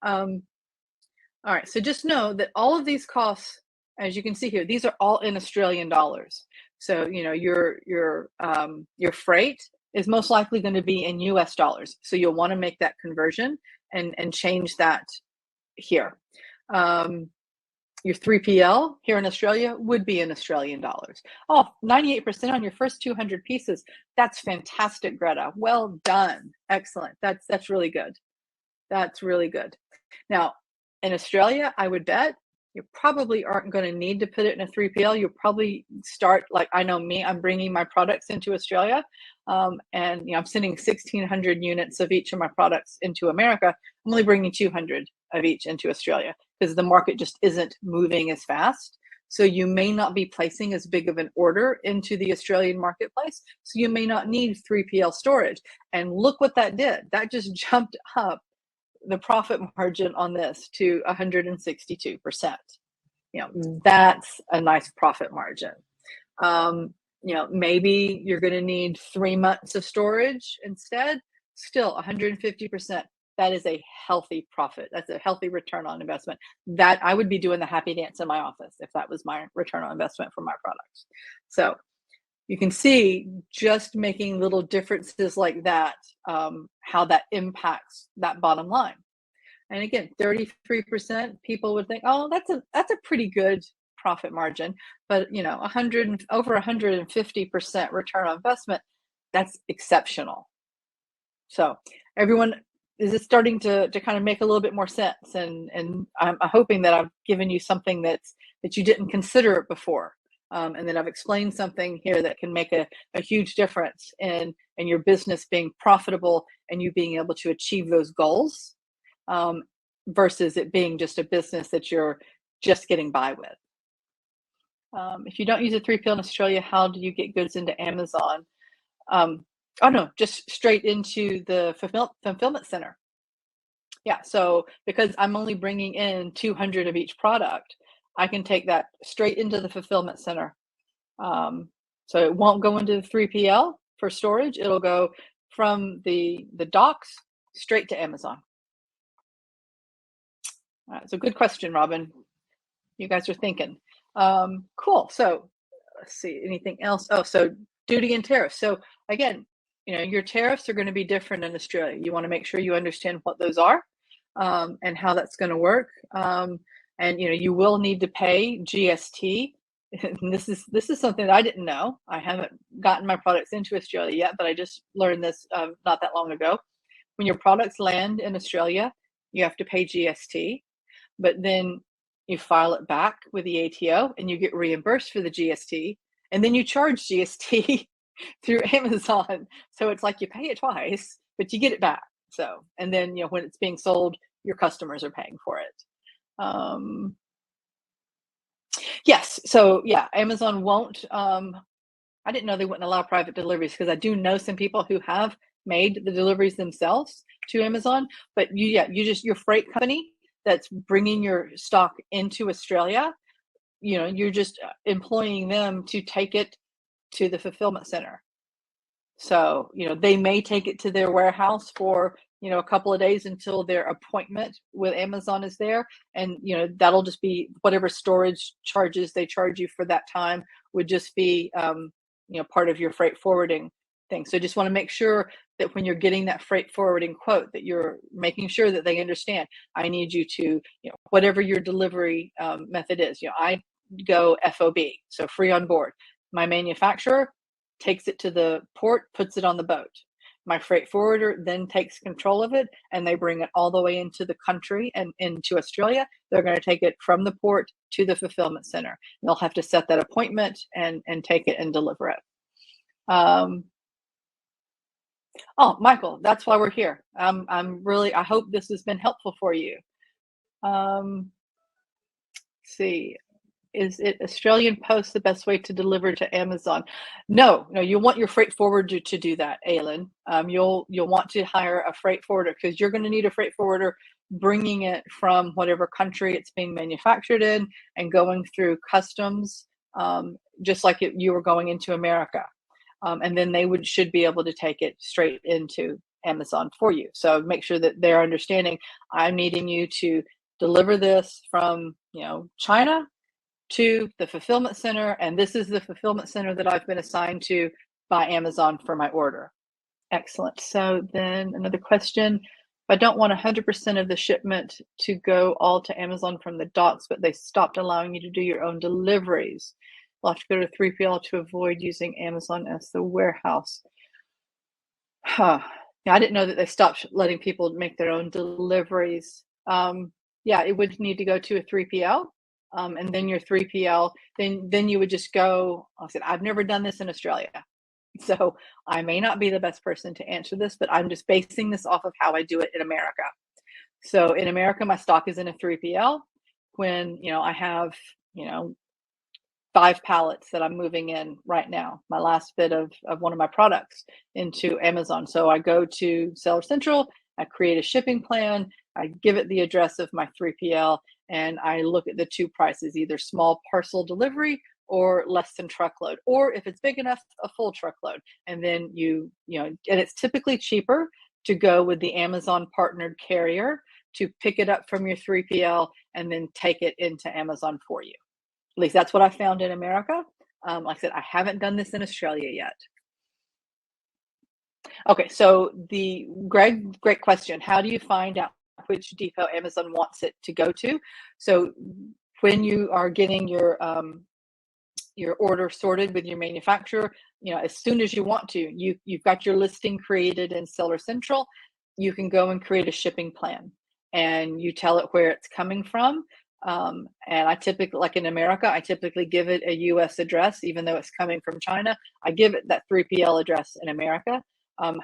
[SPEAKER 1] All right. So just know that all of these costs, as you can see here, these are all in Australian dollars. So, your freight is most likely going to be in US dollars. So you'll want to make that conversion and change that here. Your 3PL here in Australia would be in Australian dollars. Oh, 98% on your first 200 pieces. That's fantastic, Greta. Well done. Excellent. That's really good. That's really good. Now, in Australia, I would bet you probably aren't going to need to put it in a 3PL. You'll probably start, like I know me, I'm bringing my products into Australia, and I'm sending 1,600 units of each of my products into America. I'm only bringing 200 of each into Australia because the market just isn't moving as fast. So you may not be placing as big of an order into the Australian marketplace. So you may not need 3PL storage. And look what that did. That just jumped up the profit margin on this to 162%. That's a nice profit margin. Maybe you're going to need 3 months of storage instead. Still 150%. That is a healthy profit. That's a healthy return on investment. That I would be doing the happy dance in my office if that was my return on investment for my products. So you can see just making little differences like that, how that impacts that bottom line. And again, 33% people would think, oh, that's a pretty good profit margin, but over 150% return on investment, that's exceptional. So everyone, is it starting to kind of make a little bit more sense? And I'm hoping that I've given you something that you didn't consider before. And that I've explained something here that can make a huge difference in your business being profitable and you being able to achieve those goals, versus it being just a business that you're just getting by with. If you don't use a 3PL in Australia, how do you get goods into Amazon? Oh no, just straight into the fulfillment center. Yeah, so because I'm only bringing in 200 of each product, I can take that straight into the fulfillment center. Um, so it won't go into the 3PL for storage. It'll go from the docks straight to Amazon. So good question, Robin. You guys are thinking. Cool. So let's see, anything else? Oh, so duty and tariffs. So again, your tariffs are going to be different in Australia. You want to make sure you understand what those are, and how that's going to work. And you will need to pay GST. And this is something that I didn't know. I haven't gotten my products into Australia yet, but I just learned this not that long ago. When your products land in Australia, you have to pay GST, but then you file it back with the ATO and you get reimbursed for the GST, and then you charge GST through Amazon. So it's like you pay it twice, but you get it back. So, and then, when it's being sold, your customers are paying for it. Yes. So yeah, Amazon won't, I didn't know they wouldn't allow private deliveries, because I do know some people who have made the deliveries themselves to Amazon, but your freight company that's bringing your stock into Australia, you're just employing them to take it to the fulfillment center. So, they may take it to their warehouse for, a couple of days until their appointment with Amazon is there. And, that'll just be whatever storage charges they charge you for that time would just be, part of your freight forwarding thing. So just want to make sure that when you're getting that freight forwarding quote, that you're making sure that they understand, I need you to, whatever your delivery method is, I go FOB, so free on board. My manufacturer takes it to the port, puts it on the boat. My freight forwarder then takes control of it, and they bring it all the way into the country and into Australia. They're going to take it from the port to the fulfillment center. And they'll have to set that appointment and take it and deliver it. Oh, Michael, that's why we're here. I hope this has been helpful for you. Let's see. Is it Australian Post the best way to deliver to Amazon? No, you want your freight forwarder to do that, Aylin. You'll want to hire a freight forwarder, because you're going to need a freight forwarder bringing it from whatever country it's being manufactured in and going through customs, just like you were going into America. And then they should be able to take it straight into Amazon for you. So make sure that they're understanding, I'm needing you to deliver this from, China to the fulfillment center, and this is the fulfillment center that I've been assigned to by Amazon for my order. Excellent. So then another question. If I don't want 100% of the shipment to go all to Amazon from the docks, but they stopped allowing you to do your own deliveries, we'll have to go to 3PL to avoid using Amazon as the warehouse. Yeah, I didn't know that they stopped letting people make their own deliveries. Yeah, it would need to go to a 3PL. And then your 3PL, then you would just go. I said, I've never done this in Australia, so I may not be the best person to answer this, but I'm just basing this off of how I do it in America. So in America, my stock is in a 3PL. When I have 5 pallets that I'm moving in right now, my last bit of one of my products into Amazon. So I go to Seller Central, I create a shipping plan, I give it the address of my 3PL, and I look at the two prices, either small parcel delivery or less than truckload, or if it's big enough, a full truckload. And then and it's typically cheaper to go with the Amazon partnered carrier to pick it up from your 3PL and then take it into Amazon for you. At least that's what I found in America. Like I said, I haven't done this in Australia yet. Okay, so Greg, great question. How do you find out which depot Amazon wants it to go to? So when you are getting your order sorted with your manufacturer, as soon as you want to, you've got your listing created in Seller Central, you can go and create a shipping plan, and you tell it where it's coming from. And I typically, like in America, I typically give it a US address, even though it's coming from China. I give it that 3PL address in America,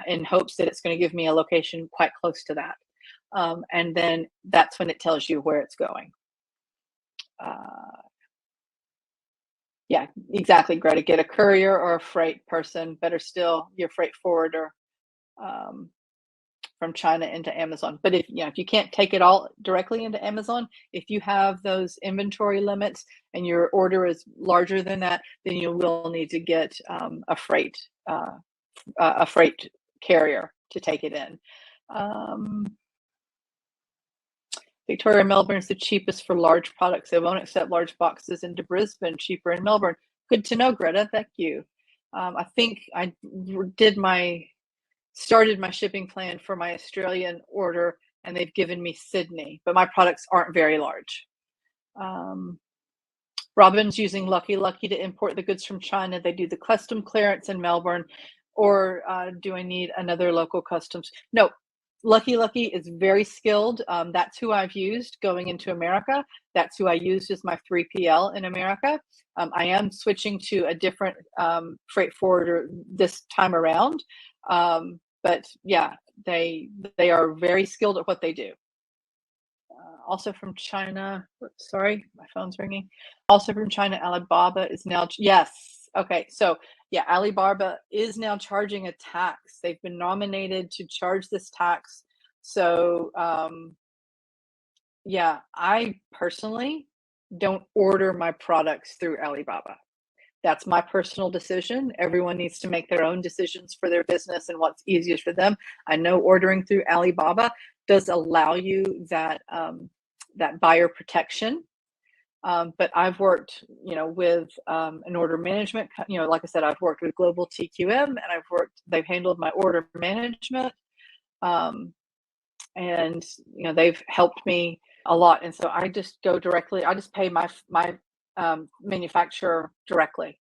[SPEAKER 1] in hopes that it's going to give me a location quite close to that. And then that's when it tells you where it's going. Yeah, exactly, Greta. Get a courier or a freight person. Better still, your freight forwarder. from China into Amazon. But if you can't take it all directly into Amazon, if you have those inventory limits and your order is larger than that, then you will need to get a freight carrier to take it in. Victoria, Melbourne is the cheapest for large products. They won't accept large boxes into Brisbane, cheaper in Melbourne. Good to know, Greta. Thank you. I think I started my shipping plan for my Australian order, and they've given me Sydney, but my products aren't very large. Robin's using Lucky Lucky to import the goods from China. They do the custom clearance in Melbourne, or do I need another local customs? No, Lucky Lucky is very skilled. That's who I've used going into America. That's who I used as my 3PL in America. I am switching to a different freight forwarder this time around. But yeah, they are very skilled at what they do. Also from China, sorry, my phone's ringing. Also from China, Alibaba is now, yes. Okay, so yeah, Alibaba is now charging a tax. They've been nominated to charge this tax. So yeah, I personally don't order my products through Alibaba. That's my personal decision. Everyone needs to make their own decisions for their business and what's easiest for them. I know ordering through Alibaba does allow you that that buyer protection. But I've worked, with an order management, like I said, I've worked with Global TQM, and they've handled my order management. And, they've helped me a lot. And so I just go directly, I just pay my manufacturer directly.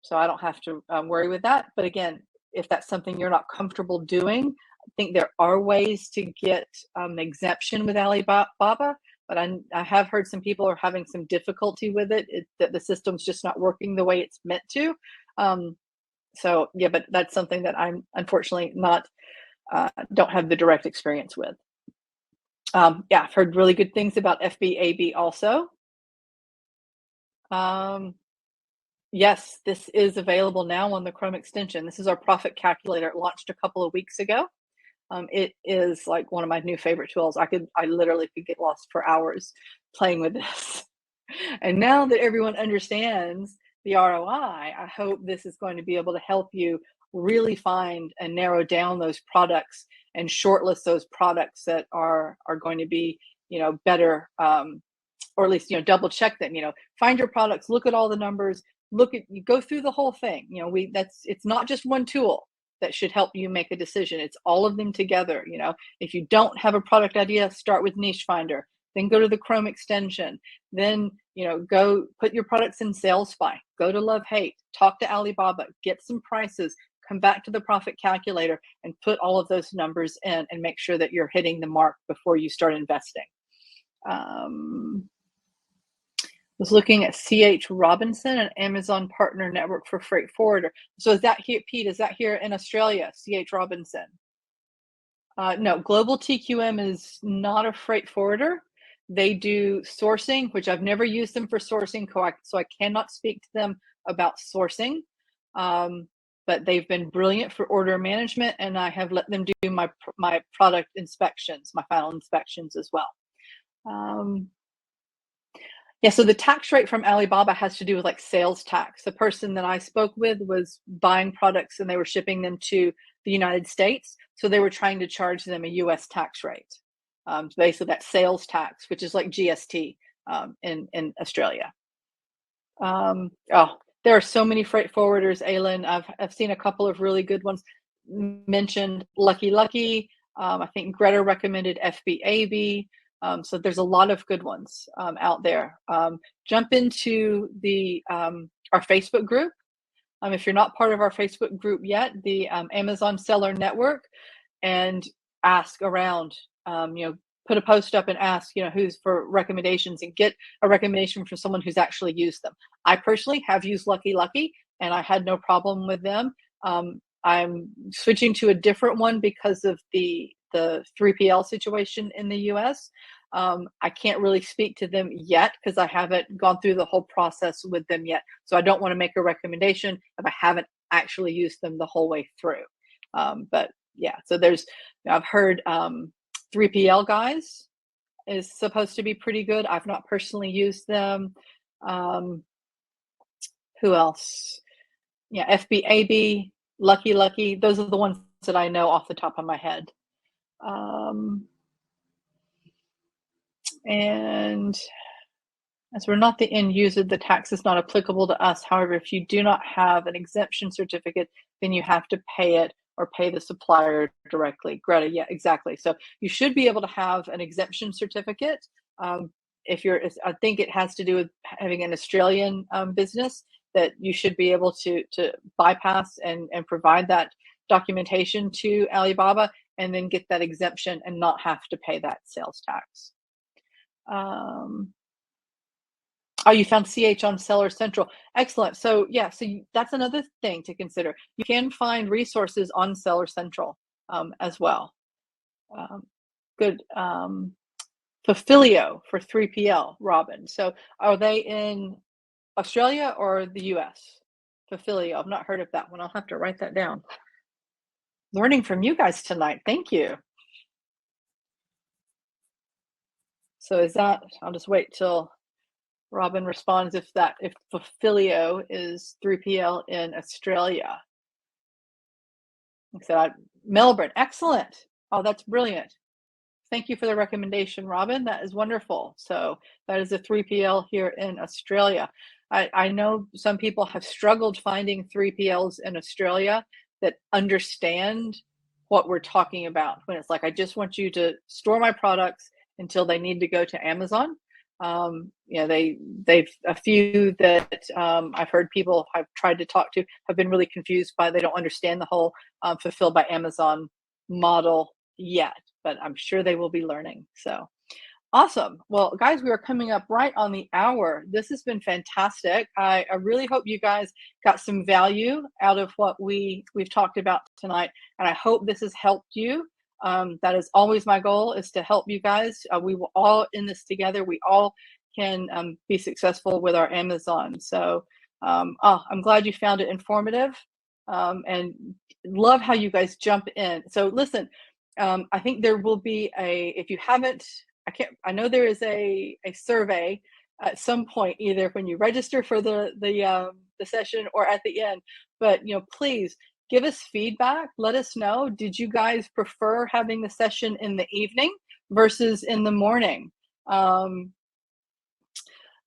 [SPEAKER 1] So I don't have to worry with that. But again, if that's something you're not comfortable doing, I think there are ways to get exemption with Alibaba. But I have heard some people are having some difficulty with it, that the system's just not working the way it's meant to. So yeah, but that's something that I'm unfortunately don't have the direct experience with. Yeah, I've heard really good things about FBAB also. Yes, this is available now on the Chrome extension. This is our profit calculator. It launched a couple of weeks ago. It is like one of my new favorite tools. I literally could get lost for hours playing with this. And now that everyone understands the ROI, I hope this is going to be able to help you really find and narrow down those products and shortlist those products that are going to be, better, or at least, double check them, find your products, look at all the numbers, you go through the whole thing. It's not just one tool that should help you make a decision. It's all of them together. If you don't have a product idea, start with Niche Finder, then go to the Chrome extension, then, go put your products in Sales Spy, go to Love Hate, talk to Alibaba, get some prices, come back to the profit calculator and put all of those numbers in and make sure that you're hitting the mark before you start investing. Was looking at C.H. Robinson, an Amazon partner network for freight forwarder. So is that here, Pete, is that here in Australia, C.H. Robinson? No, Global TQM is not a freight forwarder. They do sourcing, which I've never used them for sourcing, so I cannot speak to them about sourcing. But they've been brilliant for order management, and I have let them do my product inspections, my final inspections as well. Yeah, so the tax rate from Alibaba has to do with like sales tax. The person that I spoke with was buying products and they were shipping them to the United States. So they were trying to charge them a US tax rate. Basically that sales tax, which is like GST in Australia. There are so many freight forwarders, Aylin. I've seen a couple of really good ones. Mentioned Lucky Lucky. I think Greta recommended FBAB. So there's a lot of good ones out there. Jump into our Facebook group. If you're not part of our Facebook group yet, the Amazon Seller Network, and ask around. Put a post up and ask, who's for recommendations, and get a recommendation from someone who's actually used them. I personally have used Lucky Lucky, and I had no problem with them. I'm switching to a different one because of the 3PL situation in the US. I can't really speak to them yet because I haven't gone through the whole process with them yet. So I don't want to make a recommendation if I haven't actually used them the whole way through. But Yeah, so I've heard 3PL guys is supposed to be pretty good. I've not personally used them. Um, who else? Yeah, FBAB, Lucky Lucky. Those are the ones that I know off the top of my head. Um, and as we're not the end user, the tax is not applicable to us. However, if you do not have an exemption certificate, then you have to pay it or pay the supplier directly. Greta, yeah, exactly. So you should be able to have an exemption certificate. If you're, I think it has to do with having an Australian business, that you should be able to bypass and provide that documentation to Alibaba and then get that exemption and not have to pay that sales tax. Oh, you found CH on Seller Central. Excellent. So yeah, so that's another thing to consider. You can find resources on Seller Central as well. Good. Fulfilio for 3PL, Robin. So are they in Australia or the US? Fulfilio. I've not heard of that one. I'll have to write that down. Learning from you guys tonight. Thank you. So is that, I'll just wait till Robin responds if Fulfilio is 3PL in Australia. Like I said, Melbourne, excellent. Oh, that's brilliant. Thank you for the recommendation, Robin. That is wonderful. So that is a 3PL here in Australia. I know some people have struggled finding 3PLs in Australia that understand what we're talking about when it's like, I just want you to store my products until they need to go to Amazon. They've a few that I've heard people I've tried to talk to have been really confused by. They don't understand the whole fulfilled by Amazon model yet, but I'm sure they will be learning. So awesome. Well, guys, we are coming up right on the hour. This has been fantastic. I really hope you guys got some value out of what we've talked about tonight, and I hope this has helped you. That is always my goal, is to help you guys. We will all in this together. We all can be successful with our Amazon. So I'm glad you found it informative, and love how you guys jump in. So listen, I think there will be if you haven't, I know there is a survey at some point, either when you register for the session or at the end, but please give us feedback. Let us know, did you guys prefer having the session in the evening versus in the morning?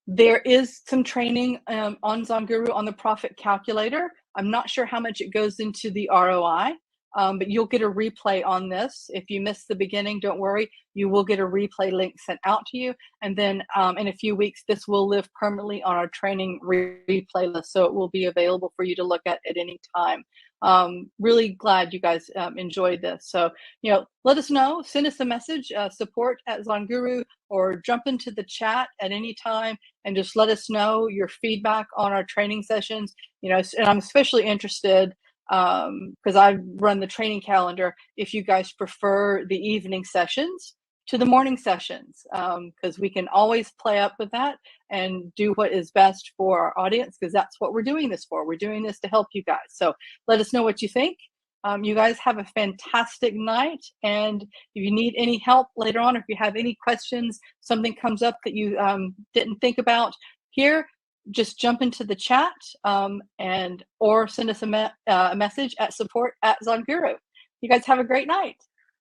[SPEAKER 1] There is some training on ZonGuru on the profit calculator. I'm not sure how much it goes into the ROI, but you'll get a replay on this. If you missed the beginning, don't worry. You will get a replay link sent out to you. And then in a few weeks, this will live permanently on our training replay list. So it will be available for you to look at any time. Really glad you guys enjoyed this. So, let us know, send us a message, support@ZonGuru, or jump into the chat at any time and just let us know your feedback on our training sessions. And I'm especially interested because I run the training calendar, if you guys prefer the evening sessions to the morning sessions, because we can always play up with that and do what is best for our audience, because that's what we're doing this for. We're doing this to help you guys. So let us know what you think. You guys have a fantastic night, and if you need any help later on, if you have any questions, something comes up that you didn't think about here, just jump into the chat or send us a message at support@ZonGuru. You guys have a great night.